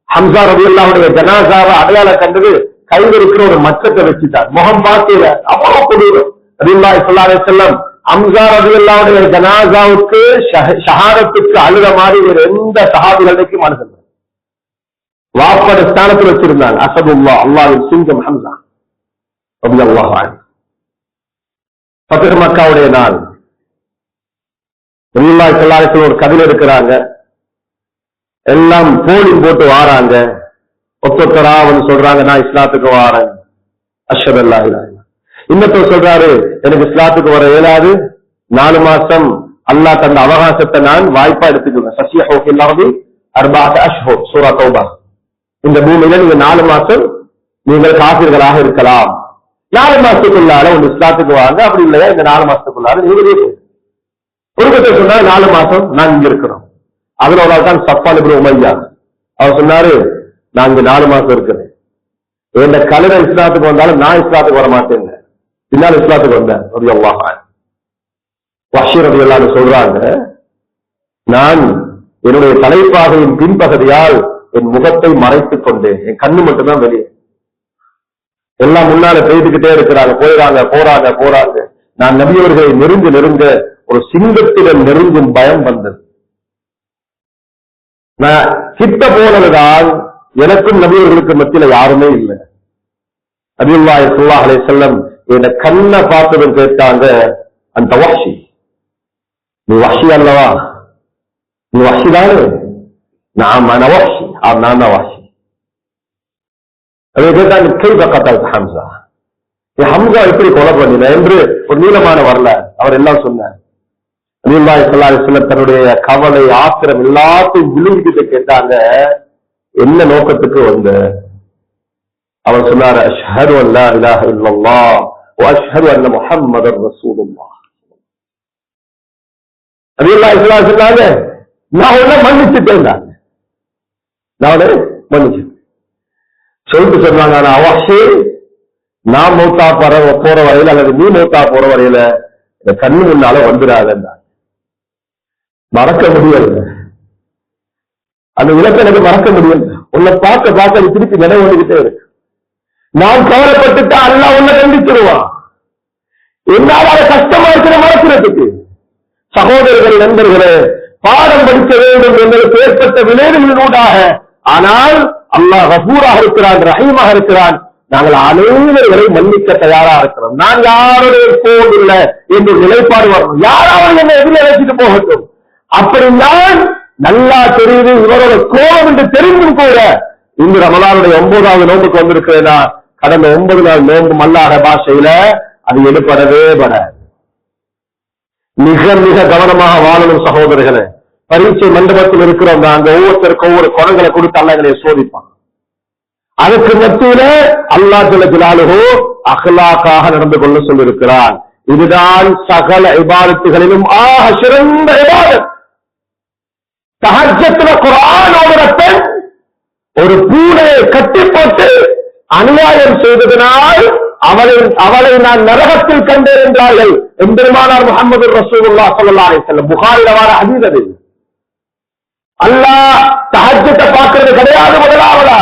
ஹம்ஸா ரலியல்லாஹு அன்ஹு ஜனாசாவை அடையாளம் கண்டது கையில் இருக்கிற ஒரு மச்சத்தை வச்சுட்டார், முகம் பார்க்கல. அவ்வளவு கொடூரம். ரலியல்லாஹு ஸல்லல்லாஹு அலைஹி வஸல்லம் ஹம்ஸா ரலியல்லாஹு அன்ஹு ஜனாசாவுக்கு ஷஹாதத்துக்கு அழுத மாதிரி வேற எந்த சஹாபிகளுக்கும் அழுதல்ல. வாப்பட ஸ்தானத்தில் வச்சிருந்தாங்க. அஸதுல்லாஹ், அல்லாஹ்வின் சிங்கம் ஹம்ஸா ரலியல்லாஹு அன்ஹு. ஃபத்ஹ் மக்காவுடைய நாள் ரலியல்லாஹு ஸல்லல்லாஹு அலைஹி வஸல்லம் ஒரு கதில இருக்கிறாங்க. எல்லாம் போலிங் போட்டு வாராங்க. ஒத்தொத்தரா வந்து சொல்றாங்க, நான் இஸ்லாத்துக்கு வாரேன், அஷ்ஹது அல்லா இலாஹ இல்லல்லாஹ். இன்னொருத்தர் சொல்றாரு, எனக்கு இஸ்லாத்துக்கு வர இயலாது, 4 மாசம் அல்லாஹ் தந்த அவகாசத்தை நான் வாய்ப்பா எடுத்துக்குவேன். ஃபஸீஹு ஃபில் அர்தி 4 அஷ்ஹுர், சூரா தௌபா. இந்த பூமியில நீங்க 4 மாசம் நீங்கள் காஃபிர்களாக இருக்கலாம். 4 மாசத்துக்குள்ளால ஒரு இஸ்லாத்துக்கு வாங்க, அப்படி இல்லையா இந்த 4 மாசத்துக்குள்ளால நீங்களே ஒரு கதை சொன்னா 4 மாசம் நான் இங்க இருக்கிறோம். அதுல ஒரு தான் சஃப்வான் இப்னு உமையா அவர் சொன்னாரு, நான் இங்க 4 மாசம் இருக்கிறேன், எந்த கலரை இஸ்லாத்துக்கு வந்தாலும் நான் இஸ்லாத்துக்கு வர மாட்டேன், பின்னால் இஸ்லாத்துக்கு வந்தேன் ரலியல்லாஹு அன்ஹு. வஹ்ஷி ரலியல்லாஹு அன்ஹு சொல்றாங்க, நான் என்னுடைய தலைப்பாகையின் பின்பகுதியால் என் முகத்தை மறைத்துக் கொண்டேன், என் கண்ணு மட்டும்தான் வெளியே, எல்லாம் முன்னால பேசிக்கிட்டே இருக்கிறாங்க, போறாங்க. நான் நபியவர்களை நெருங்க ஒரு சிங்கத்திடம் நெருங்கும் பயம் வந்தது. நான் கிட்ட போனதுதான் எனக்கும் நபியவர்களுக்கு மத்தியில யாருமே இல்லை. நபியுல்லாஹி ஸல்லல்லாஹு அலைஹி வஸல்லம் என் கண்ணை பார்த்ததும் கேட்டாங்க, அந்த வஹ்ஷி, நீ வஹ்ஷி அல்லவா? நீ வஹ்ஷி தானே? நான் வஹ்ஷி, நான் தான் வஹ்ஷி. அதை கேட்டாங்க, கைஃப கதல்த ஹம்ஸா, ஹம்ஸா எப்படி கொலை பண்ணின என்று ஒரு நீளமான வரலாறு அவர் எல்லாம் சொன்னார். நபியுல்லாஹி ஸல்லல்லாஹு அலைஹி வஸல்லம் தன்னுடைய கவலை ஆத்திரம் எல்லாத்தையும் விழுங்கிட்டு கேட்டாங்க, என்ன நோக்கத்துக்கு வந்த? அவர் சொன்னார், அஷ்ஹது அல்லா இலாஹ இல்லல்லாஹ் வ அஷ்ஹது அன்ன முஹம்மதர் ரசூலுல்லாஹ். நபியுல்லாஹி ஸல்லல்லாஹு அலைஹி வஸல்லம் சொன்னாங்க, நான் உன்னை மன்னிச்சுட்டேன், நான் மன்னிச்சு சொல்லிட்டு சொன்னாங்க, நான் அவசி நான் மௌத்தா போற வரையில அல்லது நீ மௌத்தா போற வரையில இந்த கண்ணு முன்னால வந்துடாத. மறக்க முடியாது, அந்த இலக்கை எனக்கு மறக்க முடியும். உன்னை பார்க்க நீ திருப்பி நினைவு வந்துகிட்டே இருக்கு. நான் கவலைப்பட்டுட்டா அல்லாஹ் உன்னை கண்டிச்சிருவான். என்னால கஷ்டமா இருக்கிற மறக்கிறதுக்கு. சகோதரர்கள், நண்பர்களே, பாடம் படிக்க வேண்டும் என்பதற்கு ஏற்பட்ட விளைவுகளூடாக, ஆனால் அல்லாஹ் கஃபூராக இருக்கிறான், ரஹீமாக இருக்கிறான். நாங்கள் அனைவர்களை மன்னிக்க தயாரா இருக்கிறோம். நான் யாருடைய கோபம் இல்லை என்று நிலைப்பாடு வரணும். யாராவது என்ன எதிர வச்சுட்டு போகட்டும். அப்படித்தான் நல்லா தெரியுது இவரோட கோபம் என்று தெரிந்தும் கூட இந்த ரமலானுடைய 9வது நோம்புக்கு வந்திருக்கிறேனா, கடந்த 9 நாள் நோம்பு மல்லாக பாஷையில அது எடுப்படவே படாது. மிக மிக கவனமாக வாழணும் சகோதரர்களே. பரீட்சை மண்டபத்தில் இருக்கிறோம், அங்க ஒவ்வொருத்தருக்கும் ஒவ்வொரு குணங்களை கொடுத்து அல்லாஹ் எங்களை சோதிப்பான். அதுக்கு மத்தியில அல்லாஹ் ஜல்ல ஜலாலுஹு அஹ்லாக்காக நடந்து கொள்ள சொல்லியிருக்கிறான். இதுதான் சகல இபாதத்துகளிலும் ஆக சிறந்த இபாதத். தஹஜ்ஜுல குர்ஆன் ஓதுற பெண் ஒரு பூனையை கட்டி போட்டு அநியாயம் செய்ததனால் அவளை நான் நரகத்தில் கண்டேன் என்றார்கள் எம்பெருமானார் முஹம்மது ரசூலுல்லாஹ் ஸல்லல்லாஹு அலைஹி வஸல்லம். புகாரில வர ஹதீஸ் அது. அல்லாஹ் தஹஜ்ஜுத பார்க்கிறது கிடையாது. முதலாவதா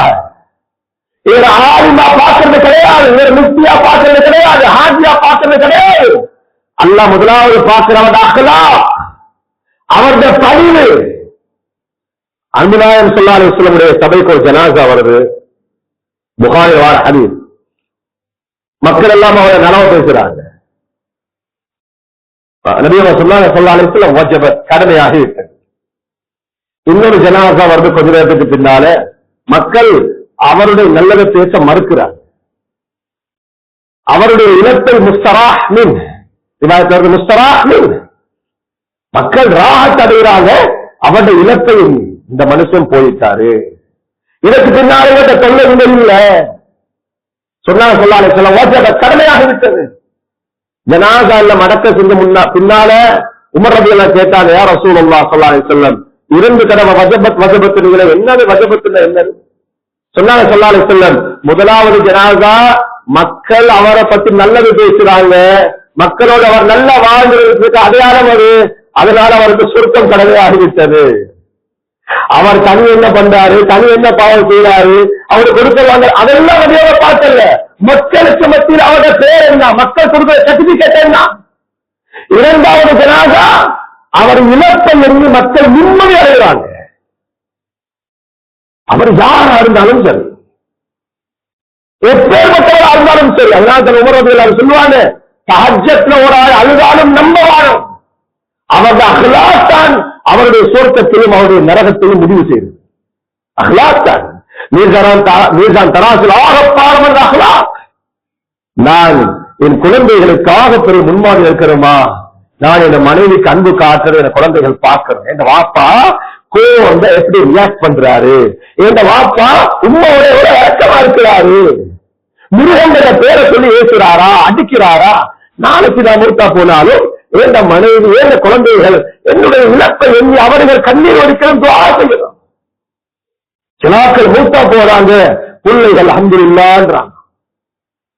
இவர் ஆலிமா பார்க்கிறது கிடையாது, இவர் முஃப்தியா பார்க்கிறது கிடையாது, ஹாஜியா பார்க்கிறது கிடையாது. அல்லாஹ் முதலாவது பார்க்கிறவன் அக்லாக், அவருடைய பணிவு. அன்புநாயகம் ஸல்லல்லாஹு அலைஹி வஸல்லம் சபைக்கு ஒரு ஜனாஸா வருது. புகாரில வர ஹதீஸ். மக்கள் எல்லாம் அவரை நலவு பேசுறாங்க. நபி ஸல்லல்லாஹு அலைஹி வஸல்லம் வஜபத் கடமையாகி விட்டது. இன்னொரு ஜனாஸா வருது. கொஞ்ச நேரத்துக்கு பின்னால மக்கள் அவருடைய நல்லதை பேச மறுக்கிறார். அவருடைய இனத்தை முஸ்தராஹ் மின் முஸ்தராஹ் மின் மக்கள் ராஹத் அடைகிறாங்க. அவருடைய இனத்தை இந்த மனுஷன் போயிட்டாரு. இதற்கு பின்னாலே தொல்லை இல்லை சொன்னாங்க. சொல்லாலே சொல்ல கடமையாக விட்டது. ஜனாஸா இல்ல மடக்க செஞ்ச பின்னால உமர் ரலியல்லாஹு கேட்டாங்க, யா ரசூலுல்லாஹ் ஸல்லல்லாஹு அலைஹி வஸல்லம் 2 தடவை வஜபத் வஜபத்துங்களே, என்னது வஜபத்துன்னா என்னது சொன்னாங்க. ஸல்லல்லாஹு அலைஹி வஸல்லம் முதலாவது ஜனாஸா மக்கள் அவரை பத்தி நல்லது பேசுறாங்க, மக்களோட அவர் நல்ல வாழ்ந்ததுக்கு அடையாளம் அது, அதனால அவருக்கு சொர்க்கம் கடமையாகிவிட்டது. அவர் தனி என்ன பண்றாரு, தனி என்ன பாவம் செய்யறாரு, அவரு கொடுக்க அதெல்லாம் வழியாக பார்க்கல. மக்களுக்கு மத்தியில் அவருடைய பேர் என்ன, மக்கள் கொடுக்கிற சர்டிபிகேட் என்ன. 2வது ஜனாஸா அவர் இழப்பை இருந்து மக்கள் நிம்மதி அடைகிறாங்க. அவர் யாரா இருந்தாலும் சரி, எப்பேற்பட்டவரா இருந்தாலும் சரி. அதனால உமர் ரலியல்லாஹு சொல்லுவாங்க, தஹஜ்ஜுல ஒரு ஆள் அழுதாலும் நம்ப வாழும். அவருடைய அஹ்லாக் தான் அவருடைய சொர்க்கத்திலும் அவருடைய நரகத்திலும் முடிவு செய்யுது. அஹ்லாக் தான் மீசான் தராசில் ஆகப்பார்ந்த அஹ்லாக். நான் என் குழந்தைகளுக்காக பெரிய முன்மாதிரி இருக்கிறோமா, நான் என் மனைவிக்கு அன்பு காட்டுறது என் குழந்தைகள் பார்க்கிறேன். என் வாப்பா கோவம் எப்படி ரியாக்ட் பண்றாரு, என் வாப்பா உண்மையோட இறக்கமா இருக்கிறாரு, மிருகங்கள பேரை சொல்லி ஏசுறாரா, அடிக்கிறாரா. நாளைக்கு நான் மூத்தா போனாலும் எந்த மனைவி எந்த குழந்தைகள் என்னுடைய இழப்பை எண்ணி அவர்கள் கண்ணீர் வடிக்கணும், துஆ செய்யணும். சிலாக்கள் மூத்தா போறாங்க, பிள்ளைகள் அல்ஹம்துலில்லாஹ்ன்றாங்க.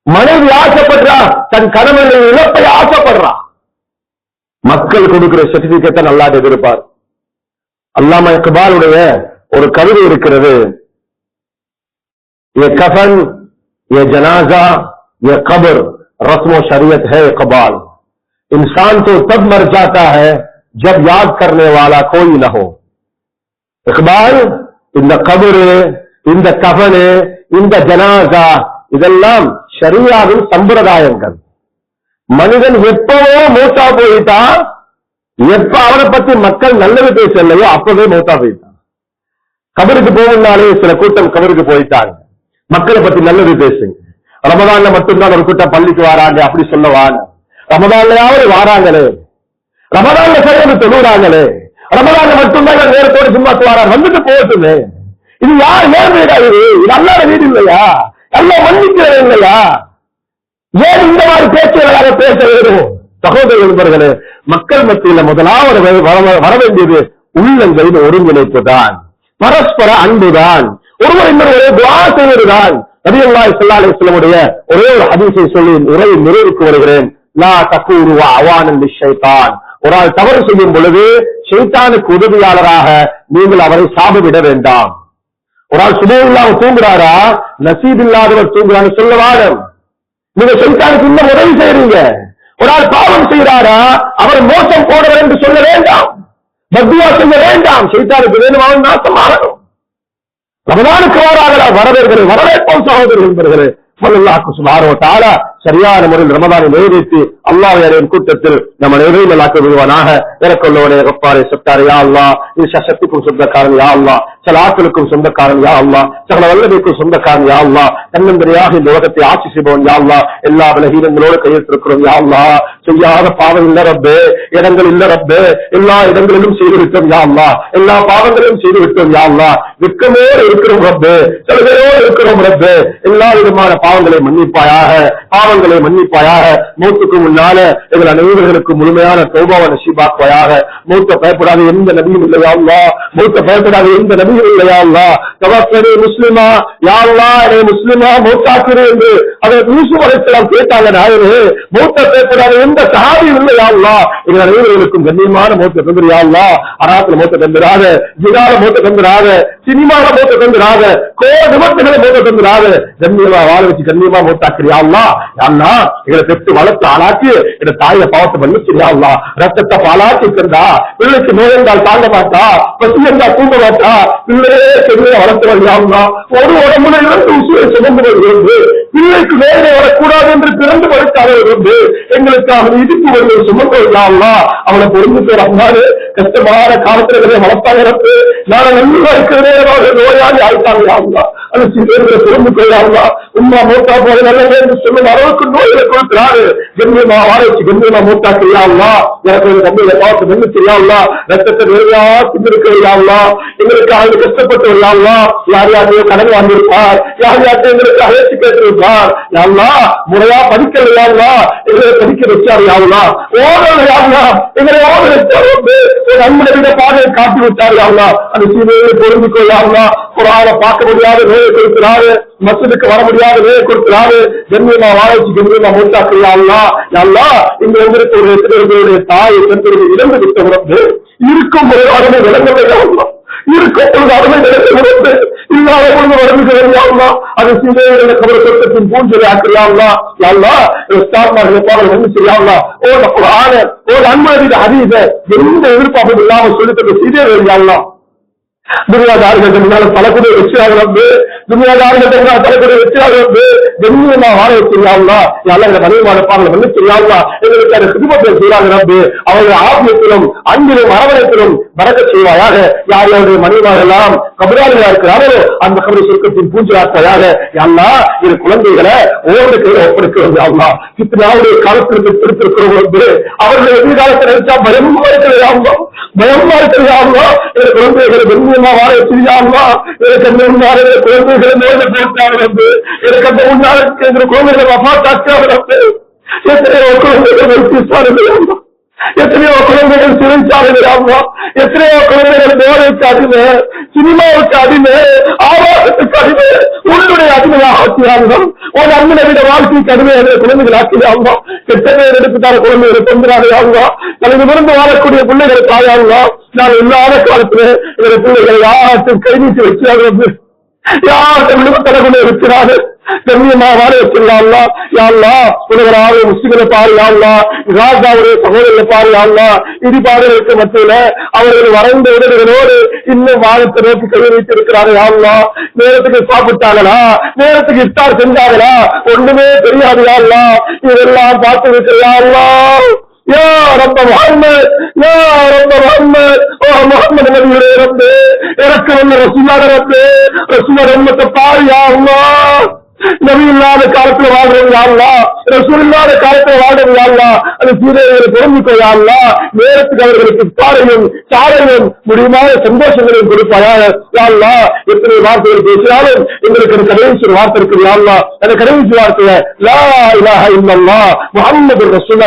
மனைவி ஆசைப்படுறா, தன் கணவன் இழப்பை ஆசைப்படுறா. மக்கள் கொடுக்கிற சர்டிபிகேட்டை நல்லா எதிர்ப்பார். அல்லாமா இக்பாலுடைய ஒரு கவிதை இருக்கிறது, ये कफन ये जनाजा ये कब्र रस्म व शरीयत है इकबाल, इंसान तो तब मर जाता है जब याद करने वाला कोई न हो. இக்பால் இந்த கபரு, இந்த கஃபனு, இந்த ஜனாசா இதெல்லாம் ஷரியாவின் சம்பிரதாயங்கள். மனிதன் எப்பவோ மூத்தா போயிட்டா, எப்ப அவனை பத்தி மக்கள் நல்லது பேசலையோ அப்பவே மூத்தா போயிட்டான். கபருக்கு போகணும்னாலே சில கூட்டம் கபருக்கு போயிட்டாங்க, மக்களை பத்தி நல்லது பேசுங்க. ரமதான்ல மட்டும்தான் ஒரு கூட்டம் பள்ளிக்கு வாராங்க அப்படி சொல்லவாங்க. ரமதான்லயாவது வாராங்களே, ரமதான்ல சரியாக தொழுறாங்களே, ரமதான்ல மட்டும்தான் நேரத்தோடு சும்மா வாராங்க, வந்துட்டு போகட்டுமே. இது யார் ஏன் வீடா, இது அல்லாத வீடு இல்லையா, எல்லாம் மன்னிக்கிறது இல்லையா, ஏன் இந்த மாதிரி பேச்சுகளாக பேச வேண்டும்? சகோதர நண்பர்களே, மக்கள் மத்தியில முதலாவது வர வேண்டியது உள்ளங்களின் ஒருங்கிணைப்பு தான், பரஸ்பர அன்புதான், ஒருவர் இன்னொரு துஆ செய்வதுதான். நபியுல்லாஹி ஸல்லல்லாஹு அலைஹி வஸல்லம் ஒரே ஒரு ஹதீஸை சொல்லி உரையை நிறைவுக்கு வருகிறேன். லா தகூரு அவானன் லிஷைத்தான், ஒரு ஆள் தவறு செய்யும் பொழுது ஷைத்தானுக்கு உதவியாளராக நீங்கள் அவரை சாபவிட வேண்டாம். ஒரு ஆள் சுபஹ் தூங்குறாரா, நசீப் இல்லாதவர் தூங்குறான்னு சொல்ல வாடும். நீங்க ஷைத்தானுக்கு இன்னும் உதவி செய்றீங்க. ஒரு ஆள் பாவம் செய்கிறாரா, அவர் மோசம் போடுவர் என்று சொல்ல வேண்டாம், பத்வா செய்ய வேண்டாம். ஷைத்தானுக்கு வேணும் அவன் நாசமாகணும். ரமதானுக்கு வரவேற்போம் சகோதரர்கள் என்பவர்களே. அல்லாஹ் சுப்ஹானஹு வ தஆலா சரியான முறையில் ரமதானை நிறைவேற்றி அல்லாஹ்வின் கூட்டத்தில் நம்ம நிறைவேற்றலாக்க விடுவானாக. இறக்கொள்ளவனே கஃபாரே சத்தாரே யா அல்லாஹ், ஈஷா சக்திக்கும் சொந்தக்காரன் யா அல்லாஹ், சில ஆட்களுக்கும் சொந்தக்காரன் யா அல்லாஹ், சகல வல்லமைக்கும் சொந்தக்காரன் யா அல்லாஹ், தன்னந்தனியாக இந்த உலகத்தை ஆட்சி செய்பவன் யா அல்லாஹ், எல்லா பலகீனங்களோடு கையெழுத்திருக்கிறோம் யா அல்லாஹ், செய்யாத பாவம் இல்ல ரப்பே, இடங்கள் இல்ல ரப்பே, எல்லா இடங்களிலும் செய்து விட்டோம் யா அல்லாஹ், எல்லா பாவங்களையும் செய்து விட்டோம் யா அல்லாஹ், வெட்கமோடு இருக்கிறோம் ரப்பே, சலுகையோடு இருக்கிறோம் ரப்பே, எல்லா விதமான பாவங்களை மன்னிப்பாயாக, பாவங்களை மன்னிப்பாயாக. மௌத்துக்கு முன்னால எங்கள் அனைவர்களுக்கு முழுமையான தௌபாவை நசீபாக்குவாயாக. மௌத்த பயப்படாத எந்த நபியும் இல்லையா அல்லாஹ், மௌத்த பயப்படாத எந்த நபியும் இல்லையா அல்லாஹ், தவக்கனி முஸ்லிமா யா அல்லாஹ், என்னை முஸ்லிமா மௌத்தாக்குறே என்று அதை யூசுப் அலைஹிஸ்ஸலாம் கேட்டாங்க. நாயனே, மௌத்த பயப்படாத எந்த சஹாபியும் இல்லையா அல்லாஹ், எங்கள் அனைவர்களுக்கும் கண்ணியமான மௌத்த தந்துறியா அல்லாஹ், அராத்துல மௌத்த தந்துராத, ஜினால மௌத்த தந்துராத, சினிமால மௌத்த தந்துராத, கோடி விமர்சனங்களை மௌத்த தந்துராத, கண்ணியமா வாழ வச்சு கண்ணியமா மௌத்தாக்குறியா அல்லாஹ். அல்லாஹ் எங்களை பெற்று வளர்த்து ஆளாக்கி எங்க தாய பாவத்தை மன்னிச்சியா அல்லாஹ், ரத்தத்தை பாலாக்கி தந்தா, பிள்ளைக்கு நோயந்தால் தாங்க மாட்டா, பசி இருந்தால் தூங்க மாட்டா, பிள்ளையே சென்னையை வளர்த்து வழியா அல்லாஹ், ஒரு உடம்புல இருந்து உசுரை சுமந்து வருகிறது, பிள்ளைக்கு வேலை வரக்கூடாது என்று பிறந்து வளர்க்காத இருந்து எங்களுக்காக இடிப்பு வருவது சுமந்து வழியா அல்லாஹ், அவனை பொருந்து போறாரு. கஷ்டமான காலத்துல வளர்த்தாங்க, நாளை நல்லா இருக்கிறதே நோயாளி ஆயிட்டாங்க அல்லாஹ், அது சிறுவர்களை பொருந்து போயிடா உமா மூத்தா போல நல்ல சொல்லும் அளவுக்கு நோய்களை கொடுக்கிறாரு. கண்ணியமா வாழைச்சு கண்ணியமா மூத்தா செய்யாங்களா, எனக்கு தம்பியில பார்த்து நின்று செய்யாங்களா, ரத்தத்தை நிறையா திண்டிருக்கிறீங்களா, எங்களுக்கு அவங்க கஷ்டப்பட்டு வரலாங்களா, யார் யாரையோ கடன் வாங்கியிருப்பார், யார் யார்கிட்ட எங்களுக்கு அழைச்சி கேட்டிருப்பார், யாருலா முறையா படிக்கலையாங்களா, எங்களை படிக்க வச்சாருங்களா, ஓடலையாங்களா, எங்களை ஓட வச்சாரு, நம்மளை விட பாதையை காட்டி விட்டாருங்களா, அந்த சீதையை பொருந்து கொள்ளாங்களா, ஒரு ஆளை பார்க்க முடியாத நோயை கொடுக்கிறாரு, மசூதுக்கு வர முடியாத நோயை கொடுக்கிறாரு. கண்ணியமா வாழைச்சு கண்ணியமா மூட்டாக்குறியா நல்லா இங்க வந்திருக்க ஒரு எத்தனைகளுடைய தாயை தன்னுடைய இழந்து விட்ட உடம்பு இருக்கும் ஒரு அருமை விளங்கலையா, இருக்கும் பொழுது அருமை விளங்க உடம்பு இல்லாத பொழுது வரம்புக்கு வருவாங்களா, அது சீதையோட கபர சொத்தத்தின் பூஞ்சலை ஆக்குறியாங்களா, நல்லா பாடல் வந்து செய்யாங்களா, ஒரு ஆன ஒரு அன்பு அதீத எந்த எதிர்பார்ப்பும் இல்லாம சொல்லிட்டு சீதை வருவாங்களா. துனியாதாரிகள் பலக்கூடிய வெற்றியாகிறது, துனியாதாரிகள் பலக்கூடிய வெற்றியாகிறது, கண்ணியமா வாழ வச்சிருக்காங்களா, நல்ல மனிதமான பாடலை வந்து செய்யாங்களா, எங்களுக்கு அந்த குடும்பத்தை செய்யறாங்க, அவர்கள் ஆபியத்திலும் அன்பிலும் அரவணைப்பிலும் பறக்க செய்வாயாக. யார் யாருடைய மனிதமாக எல்லாம் கபராளிகளா இருக்கிறார்களோ அந்த கபரை சொர்க்கத்தின் பூஞ்சலாட்டையாக எல்லா இரு குழந்தைகளை ஓடு கையில ஒப்படைக்கிறது. அல்லா கித்தனாவுடைய காலத்திற்கு திருத்திருக்கிறவங்க அவர்கள் எதிர்காலத்தை நினைச்சா பயமா இருக்கிறாங்க, பயமா இருக்கிறாங்க. குழந்தைகளை கண்ணியமா வாழ வச்சிருக்காங்களா, எனக்கு அந்த குழந்தைகளை நோயை போட்டாங்க, எனக்கு அந்த உண்டான குழந்தைகளை வபாத்தாக்காக, எத்தனையோ குழந்தைகள் வைத்திருப்பார்கள், எத்தனையோ குழந்தைகள் சிறைச்சாலைகள், எத்தனையோ குழந்தைகள் போதைக்கு அடிமை, சினிமாவுக்கு அடிமை, ஆபாசத்துக்கு அடிமை, உன்னுடைய அடிமையாக ஆக்கிறார்கள். ஒரு அண்ணனை விட வாழ்க்கைக்கு அடிமை குழந்தைகள் ஆக்கிறாங்க. கெட்ட பேர் எடுத்துட்டார குழந்தைகளை கொண்டுறாங்க. தனது விருந்து வாழக்கூடிய பிள்ளைகளை தாயாங்க. நான் இல்லாத காலத்துல என்னுடைய பிள்ளைகளை யாரும் கை நீட்டி வைக்கிறார்கள், யார்கிட்ட விடுபட்டக்கூடிய இருக்கிறாரு. கண்ணியமா வாழ வச்சிருந்தா யாழ்லா, உலகராக முஸ்லிம்களை பாரு யாழ்லா, ராஜாவுடைய சகோதரர்களை பாரு யாழ்லா, இடிபாடுகளுக்கு மத்தியில அவர்கள் வரைந்த உடல்களோடு இன்னும் வாழத்தை நோக்கி கை வைத்திருக்கிறாரு யாழ்லா. நேரத்துக்கு சாப்பிட்டாங்களா, நேரத்துக்கு இஃப்தார் செஞ்சாங்களா, ஒண்ணுமே தெரியாது யாழ்லா. இதெல்லாம் பார்த்து இருக்கிறார்களா. யா ரப்ப முஹம்மத், யா ரப்ப முஹம்மத், ஓ முஹம்மது நபியே ரப்பே, எனக்கு வந்த ரசூலுல்லாஹ் ரப்பே, ரசூலுல்லாஹ் உம்மத்தை பாரு யா அல்லாஹ். நபி இல்லாத காலத்துல வாழ்றது யாருலா, ரசூல் இல்லாத காலத்துல வாழ்றது யாருலா, அது சீதைகளை பொருந்திக்கோ யாருலா. நேரத்துக்கு அவர்களுக்கு பாறையும் சாரையும் முடியுமான சந்தோஷங்களையும் கொடுப்பாயாக யாருலா. எத்தனை வார்த்தைகள் பேசினாலும் எங்களுக்கு கடைசி வார்த்தை இருக்குது யாருலா. அந்த கடைசி வார்த்தையை லா இலாஹ இல்லல்லாஹ் முஹம்மது ரசூலுல்லாஹ்